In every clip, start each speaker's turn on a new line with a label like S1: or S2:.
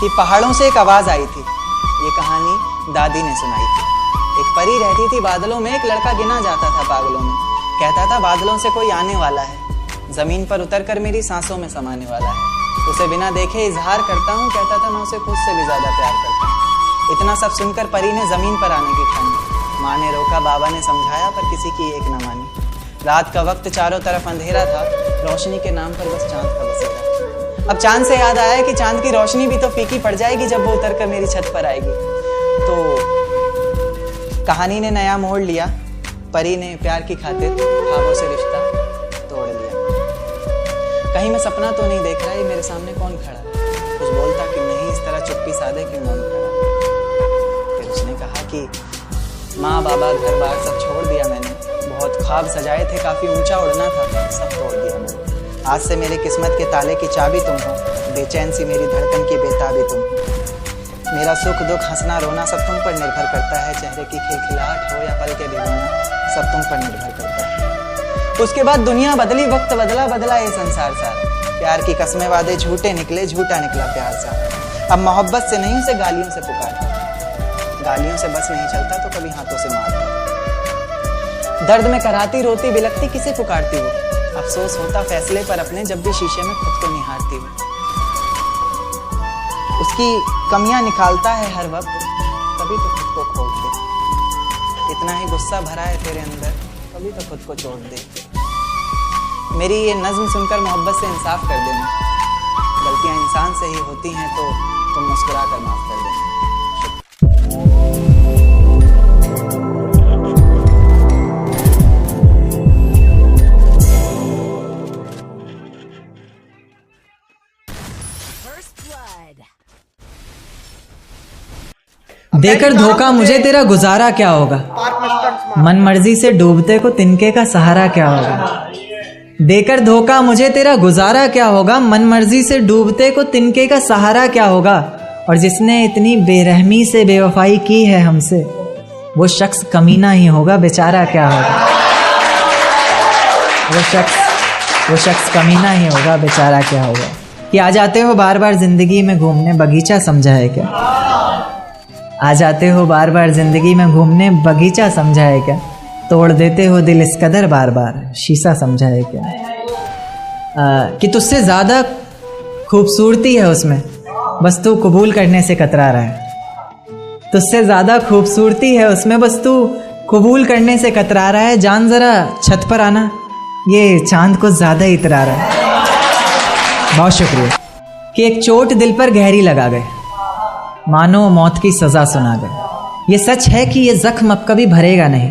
S1: कि पहाड़ों से एक आवाज आई थी। ये कहानी दादी ने सुनाई थी। एक परी रहती थी बादलों में, एक लड़का गिना जाता था पागलों में। कहता था बादलों से कोई आने वाला है, जमीन पर उतरकर मेरी सांसों में समाने वाला है। उसे बिना देखे इजहार करता हूँ, कहता था मैं उसे खुद से भी ज्यादा प्यार करता हूँ। इतना सब सुनकर परी ने जमीन पर आने की ठानी। माँ ने रोका, बाबा ने समझाया, पर किसी की एक न मानी। रात का वक्त चारों तरफ अंधेरा था, रोशनी के नाम पर बस चांद का बसेरा। अब चांद से याद आया कि चांद की रोशनी भी तो फीकी पड़ जाएगी जब वो उतरकर मेरी छत पर आएगी। तो कहानी ने नया मोड़ लिया। परी ने प्यार की खातिर ख्वाबों से रिश्ता तोड़ लिया। कहीं मैं सपना तो नहीं देख रहा, ये मेरे सामने कौन खड़ा है? कुछ बोलता क्यों नहीं, इस तरह चुप्पी साधे क्यों मौन खड़ा? फिर उसने कहा कि माँ बाबा घर बार सब छोड़ दिया मैंने, बहुत ख्वाब सजाए थे, काफी ऊंचा उड़ना था, सब तोड़ दिया मैंने। आज से मेरे किस्मत के ताले की चाबी तुम हो, बेचैन सी मेरी धड़कन की बेताबी तुम हो। मेरा सुख दुख हंसना रोना सब तुम पर निर्भर करता है, चेहरे की खिलखिलाहट हो या पल के भिगोना सब तुम पर निर्भर करता है। उसके बाद दुनिया बदली, वक्त बदला, बदला ये संसार सारा। प्यार की कस्में वादे झूठे निकले, झूठा निकला प्यार सारा। अब मोहब्बत से नहीं उसे गालियों से पुकारता, गालियों से बस नहीं चलता तो कभी हाथों से मारता। दर्द में कराती रोती बिलखती किसे पुकारती वो? अफसोस होता फैसले पर अपने जब भी शीशे में खुद को निहारती वो। उसकी कमियां निकालता है हर वक्त, कभी तो खुद को खोल दे। इतना ही गुस्सा भरा है तेरे अंदर, कभी तो खुद को छोड़ दे। मेरी ये नज्म सुनकर मोहब्बत से इंसाफ कर देना। गलतियां इंसान से ही होती हैं तो तुम मुस्कुरा कर माफ कर देना। देकर धोखा मुझे तेरा गुजारा क्या होगा, मन मर्जी से डूबते को तिनके का सहारा क्या होगा। देकर धोखा मुझे तेरा गुजारा क्या होगा, मन मर्जी से डूबते को तिनके का सहारा क्या होगा। और जिसने इतनी बेरहमी से बेवफाई की है हमसे, वो शख्स कमीना ही होगा, बेचारा क्या होगा। वो शख्स कमीना ही होगा, बेचारा क्या होगा। कि आ जाते हो बार बार जिंदगी में घूमने, बगीचा समझा है क्या? आ जाते हो बार बार जिंदगी में घूमने, बगीचा समझा है क्या? तोड़ देते हो दिल इस कदर बार बार, शीशा समझा है क्या? कि तुझसे ज़्यादा खूबसूरती है उसमें, बस तू कबूल करने से कतरा रहा है। तुझसे ज़्यादा खूबसूरती है उसमें, बस तू कबूल करने से कतरा रहा है। जान ज़रा छत पर आना, ये चांद को ज़्यादा ही इतरा रहा है। बहुत शुक्रिया। कि एक चोट दिल पर गहरी लगा गए, मानो मौत की सज़ा सुना गए। ये सच है कि ये जख्म अब कभी भरेगा नहीं,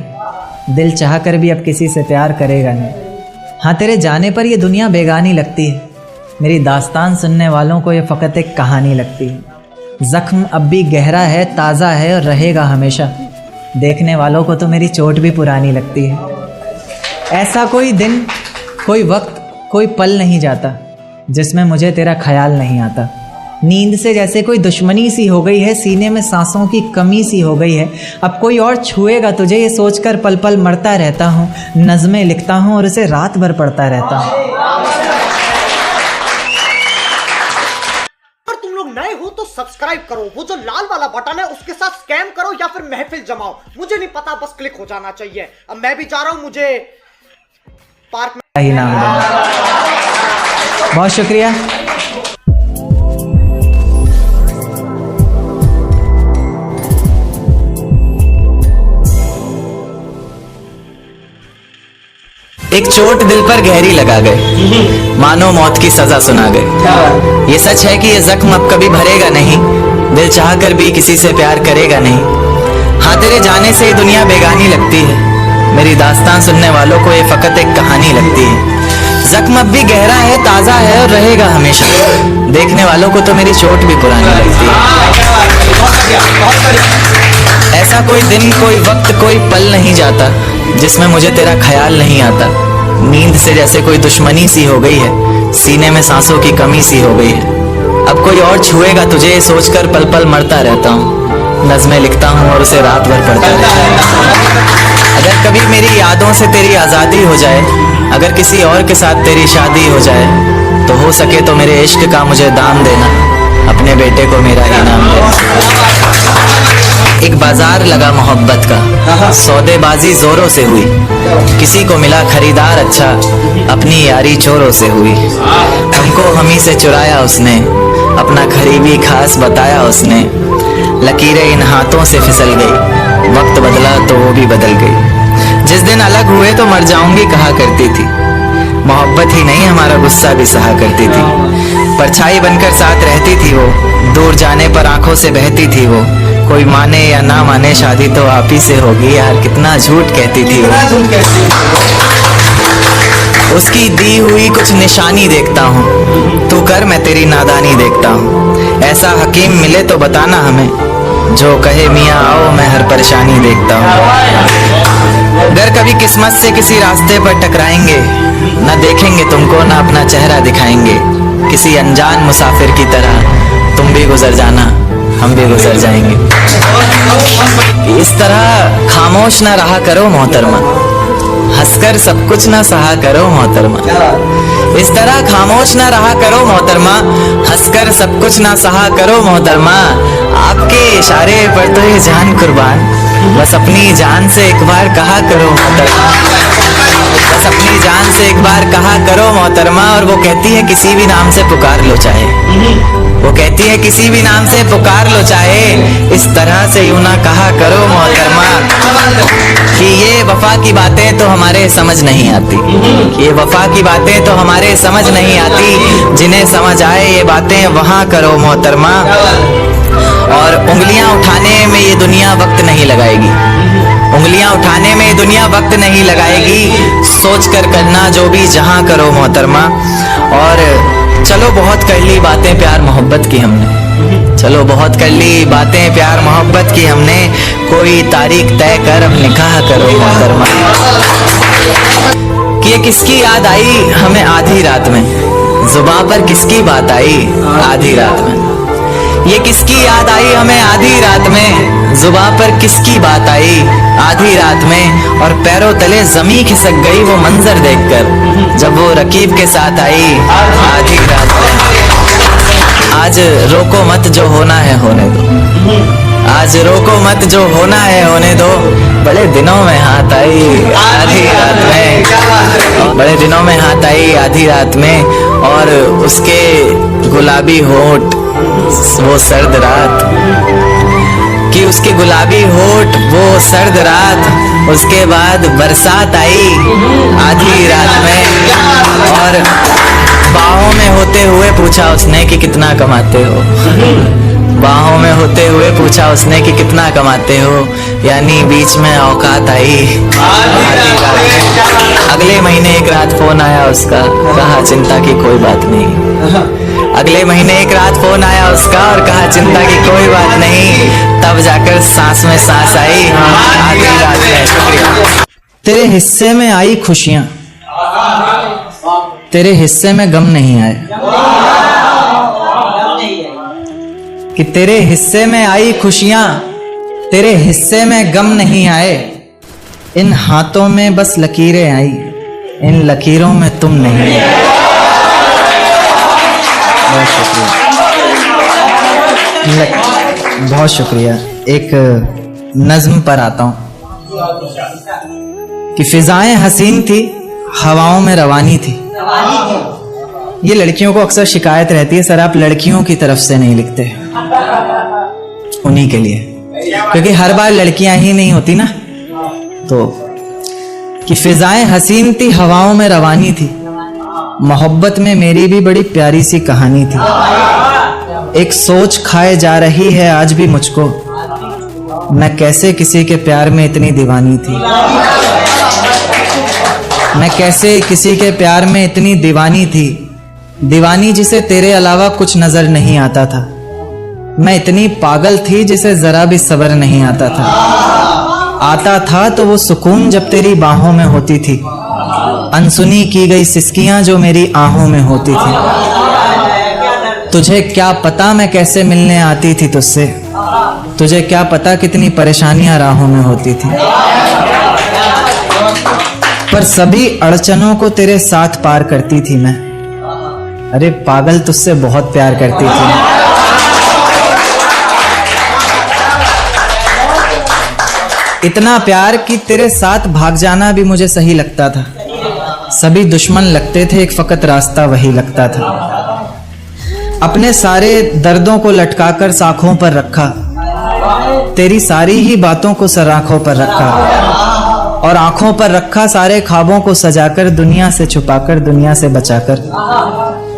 S1: दिल चाह कर भी अब किसी से प्यार करेगा नहीं। हाँ, तेरे जाने पर ये दुनिया बेगानी लगती है, मेरी दास्तान सुनने वालों को ये फ़कत एक कहानी लगती है। ज़ख्म अब भी गहरा है, ताज़ा है और रहेगा हमेशा, देखने वालों को तो मेरी चोट भी पुरानी लगती है। ऐसा कोई दिन, कोई वक्त, कोई पल नहीं जाता जिसमें मुझे तेरा ख्याल नहीं आता। नींद से जैसे कोई दुश्मनी सी हो गई है, सीने में सांसों की कमी सी हो गई है। अब कोई और छुएगा तुझे ये सोचकर पल पल मरता रहता हूँ। नज़में लिखता हूँ और उसे रात भर पढ़ता रहता हूँ।
S2: अगर तुम लोग नए हो तो सब्सक्राइब करो, वो जो लाल वाला बटन है उसके साथ स्कैम करो या फिर महफिल जमाओ, मुझे नहीं पता, बस क्लिक हो जाना चाहिए। अब मैं भी जा रहा हूँ, मुझे पार्क में
S1: ही नाम देना। बहुत शुक्रिया।
S3: एक चोट दिल पर गहरी लगा गए, मानो मौत की सजा सुना गए। ये सच है कि ये जख्म अब कभी भरेगा नहीं, दिल चाह कर भी किसी से प्यार करेगा नहीं। हाँ, तेरे जाने से ये दुनिया बेगानी लगती है, मेरी दास्तान सुनने वालों को ये फकत एक कहानी लगती है। जख्म अब भी गहरा है, ताज़ा है और रहेगा हमेशा, देखने वालों को तो मेरी चोट भी पुरानी लगती है। ऐसा कोई दिन, कोई वक्त, कोई पल नहीं जाता जिसमें मुझे तेरा ख्याल नहीं आता। नींद से जैसे कोई दुश्मनी सी हो गई है, सीने में सांसों की कमी सी हो गई है। अब कोई और छुएगा तुझे ये सोचकर पल पल मरता रहता हूँ। नज़में लिखता हूँ और उसे रात भर पढ़ता रहता हूँ। अगर कभी मेरी यादों से तेरी आज़ादी हो जाए, अगर किसी और के साथ तेरी शादी हो जाए, तो हो सके तो मेरे इश्क का मुझे दाम देना, अपने बेटे को मेरा बाजार लगा मोहब्बत का, सौदेबाजी जोरों से हुई, किसी को मिला खरीदार अच्छा, अपनी यारी चोरों से हुई। हमको हमी से चुराया उसने, अपना करीबी खास बताया उसने, लकीरें इन हाथों से फिसल गई, वक्त बदला तो वो भी बदल गई। जिस दिन अलग हुए तो मर जाऊंगी कहा करती थी, मोहब्बत ही नहीं हमारा गुस्सा भी सहा करती थी। परछाई बनकर साथ रहती थी वो, दूर जाने पर आंखों से बहती थी वो, कोई माने या ना माने शादी तो आप ही से होगी यार, कितना झूठ कहती थी वो। उसकी दी हुई कुछ निशानी देखता हूँ, तू कर मैं तेरी नादानी देखता हूँ। ऐसा हकीम मिले तो बताना हमें, जो कहे मियाँ आओ मैं हर परेशानी देखता हूँ। अगर कभी किस्मत से किसी रास्ते पर टकराएंगे, न देखेंगे तुमको न अपना चेहरा दिखाएंगे, किसी अनजान मुसाफिर की तरह तुम भी गुजर जाना हम भी गुजर जाएंगे। इस तरह खामोश ना रहा करो मोहतरमा, हंसकर सब कुछ ना सहा करो मोहतरमा। इस तरह खामोश ना रहा करो मोहतरमा, हंसकर सब कुछ ना सहा करो मोहतरमा। आपके इशारे पर तो ये जान कुर्बान, बस अपनी जान से एक बार कहा करो मोहतरमा, बस अपनी जान से एक बार कहा करो मोहतरमा। और वो कहती है किसी भी नाम से पुकार लो चाहे, वो कहती है किसी भी नाम से पुकार लो चाहे, इस तरह से यूं ना कहा करो मोहतरमा कि ये वफा की बातें तो हमारे समझ नहीं आती, ये वफा की बातें तो हमारे समझ नहीं आती, जिन्हें समझ आए ये बातें वहां करो मोहतरमा। और उंगलियां उठाने में ये दुनिया वक्त नहीं लगाएगी, उंगलियां उठाने में दुनिया वक्त नहीं लगाएगी, सोच कर करना जो भी जहां करो मोहतरमा। और चलो बहुत कर ली बातें प्यार मोहब्बत की हमने, चलो बहुत कर ली बातें प्यार मोहब्बत की हमने, कोई तारीख तय कर अब निकाह करो मोहतरमा। कि ये किसकी याद आई हमें आधी रात में, जुबां पर किसकी बात आई आधी रात में, ये किसकी याद आई हमें आधी रात में, जुबां पर किसकी बात आई आधी रात में। और पैरों तले जमी खिसक गई वो मंजर देखकर, जब वो रकीब के साथ आई आधी रात में। आज रोको मत जो होना है होने दो, आज रोको मत जो होना है होने दो, बड़े दिनों में हाथ आई आधी रात में, बड़े दिनों में हाथ आई आधी रात में। और उसके गुलाबी होठ वो सर्द रात, कि उसके गुलाबी होठ वो सर्द रात, उसके बाद बरसात आई आधी रात में। और बाहों में होते हुए पूछा उसने कि कितना कमाते हो, बाहों में होते हुए पूछा उसने कि कितना कमाते हो, यानी बीच में औकात आई आधी रात में। अगले महीने एक रात फोन आया उसका, कहा चिंता की कोई बात नहीं, अगले महीने एक रात फोन आया उसका और कहा चिंता की कोई बात नहीं, तब जाकर सांस में सांस आई आधी रात में। शुक्रिया।
S1: तेरे हिस्से में आई खुशियां, तेरे हिस्से में गम नहीं आए, कि तेरे हिस्से में आई खुशियां, तेरे हिस्से में गम नहीं आए, इन हाथों में बस लकीरें आई, इन लकीरों में तुम नहीं आए। बहुत शुक्रिया, बहुत शुक्रिया। एक नज्म पर आता हूं कि फिजाएं हसीन थी हवाओं में रवानी थी। ये लड़कियों को अक्सर शिकायत रहती है, सर आप लड़कियों की तरफ से नहीं लिखते, उन्हीं के लिए, क्योंकि हर बार लड़कियां ही नहीं होती ना। तो कि फिजाएं हसीन थी हवाओं में रवानी थी, मोहब्बत में मेरी भी बड़ी प्यारी सी कहानी थी, एक सोच खाए जा रही है आज भी मुझको, मैं कैसे किसी के प्यार में इतनी दीवानी थी, मैं कैसे किसी के प्यार में इतनी दीवानी थी, दीवानी जिसे तेरे अलावा कुछ नजर नहीं आता था, मैं इतनी पागल थी जिसे जरा भी सब्र नहीं आता था तो वो सुकून जब तेरी बाहों में होती थी, अनसुनी की गई सिसकियां जो मेरी आहों में होती थी, तुझे क्या पता मैं कैसे मिलने आती थी तुझसे, तुझे क्या पता कितनी परेशानियां राहों में होती थी, पर सभी अड़चनों को तेरे साथ पार करती थी मैं, अरे पागल तुझसे बहुत प्यार करती थी।
S3: इतना प्यार कि तेरे साथ भाग जाना भी मुझे सही लगता था। सभी दुश्मन लगते थे, एक फकत रास्ता वही लगता था। अपने सारे दर्दों को लटकाकर साखों पर रखा, तेरी सारी ही बातों को सराखों पर रखा, और आंखों पर रखा सारे ख्वाबों को सजाकर, दुनिया से छुपाकर, दुनिया से बचाकर।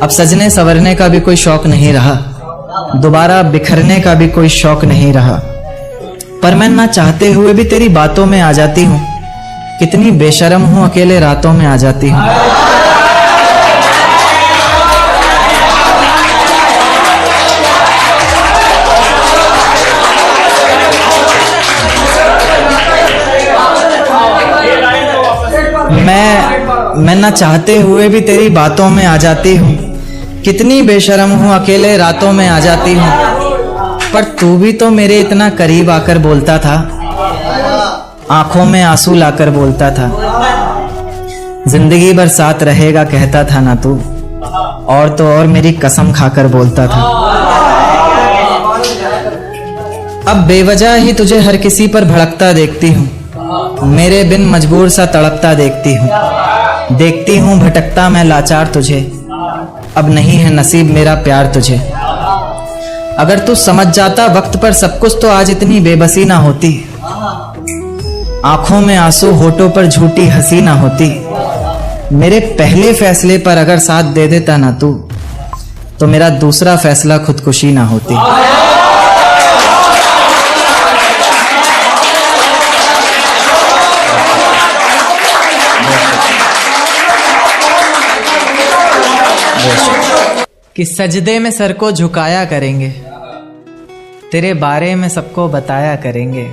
S3: अब सजने संवरने का भी कोई शौक नहीं रहा, दोबारा बिखरने का भी कोई शौक नहीं रहा। पर मैं ना चाहते हुए भी तेरी बातों में आ जाती हूँ। कितनी बेशर्म हूँ, अकेले रातों में आ जाती हूँ। मैं ना चाहते हुए भी तेरी बातों में आ जाती हूँ। कितनी बेशर्म हूँ, अकेले रातों में आ जाती हूँ। पर तू भी तो मेरे इतना करीब आकर बोलता था, आंखों में आंसू लाकर बोलता था। जिंदगी भर साथ रहेगा कहता था ना तू, और तो और मेरी कसम खाकर बोलता था। अब बेवजह ही तुझे हर किसी पर भड़कता देखती हूँ, मेरे बिन मजबूर सा तड़पता देखती हूँ भटकता मैं लाचार तुझे। अब नहीं है नसीब मेरा प्यार तुझे। अगर तू समझ जाता वक्त पर सब कुछ तो आज इतनी बेबसी ना होती। आंखों में आंसू, होठों पर झूठी हंसी ना होती। मेरे पहले फैसले पर अगर साथ दे देता ना तू, तो मेरा दूसरा फैसला खुदकुशी ना होती। कि सजदे में सर को झुकाया करेंगे, तेरे बारे में सबको बताया करेंगे।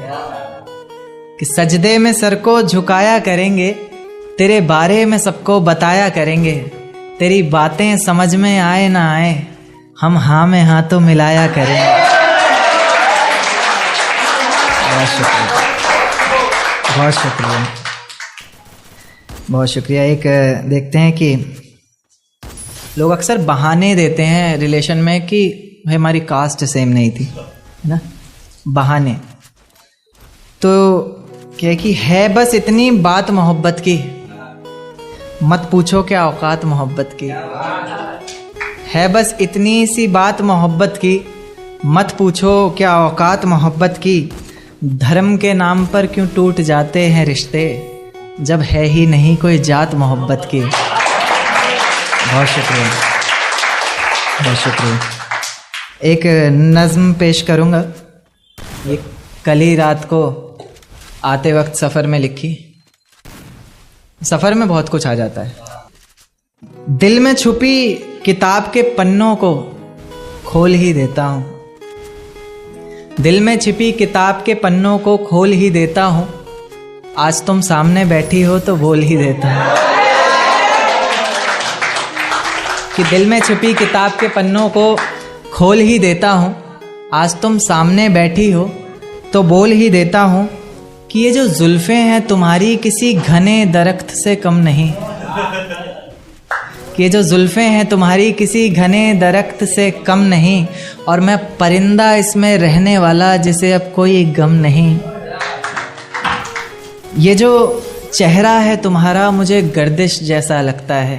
S3: कि सजदे में सर को झुकाया करेंगे, तेरे बारे में सबको बताया करेंगे। तेरी बातें समझ में आए ना आए, हम हाँ में हाँ तो मिलाया करेंगे। बहुत शुक्रिया, बहुत शुक्रिया, बहुत शुक्रिया। एक देखते हैं कि लोग अक्सर बहाने देते हैं रिलेशन में कि भाई हमारी कास्ट सेम नहीं थी, है ना, बहाने। तो क्या कि है बस इतनी बात मोहब्बत की, मत पूछो क्या औकात मोहब्बत की। है बस इतनी सी बात मोहब्बत की, मत पूछो क्या औकात मोहब्बत की। धर्म के नाम पर क्यों टूट जाते हैं रिश्ते, जब है ही नहीं कोई जात मोहब्बत की। बहुत शुक्रिया, बहुत शुक्रिया। एक नज़्म पेश करूँगा, ये कल ही रात को आते वक्त सफ़र में लिखी। सफ़र में बहुत कुछ आ जाता है। दिल में छुपी किताब के पन्नों को खोल ही देता हूँ, दिल में छिपी किताब के पन्नों को खोल ही देता हूँ। आज तुम सामने बैठी हो तो बोल ही देता हूँ। कि दिल में छिपी किताब के पन्नों को खोल ही देता हूँ, आज तुम सामने बैठी हो तो बोल ही देता हूँ। कि ये जो जुल्फ़ें हैं तुम्हारी किसी घने दरख्त से कम नहीं, कि ये जो जुल्फ़ें हैं तुम्हारी किसी घने दरख्त से कम नहीं, और मैं परिंदा इसमें रहने वाला जिसे अब कोई गम नहीं। ये जो चेहरा है तुम्हारा मुझे गर्दिश जैसा लगता है,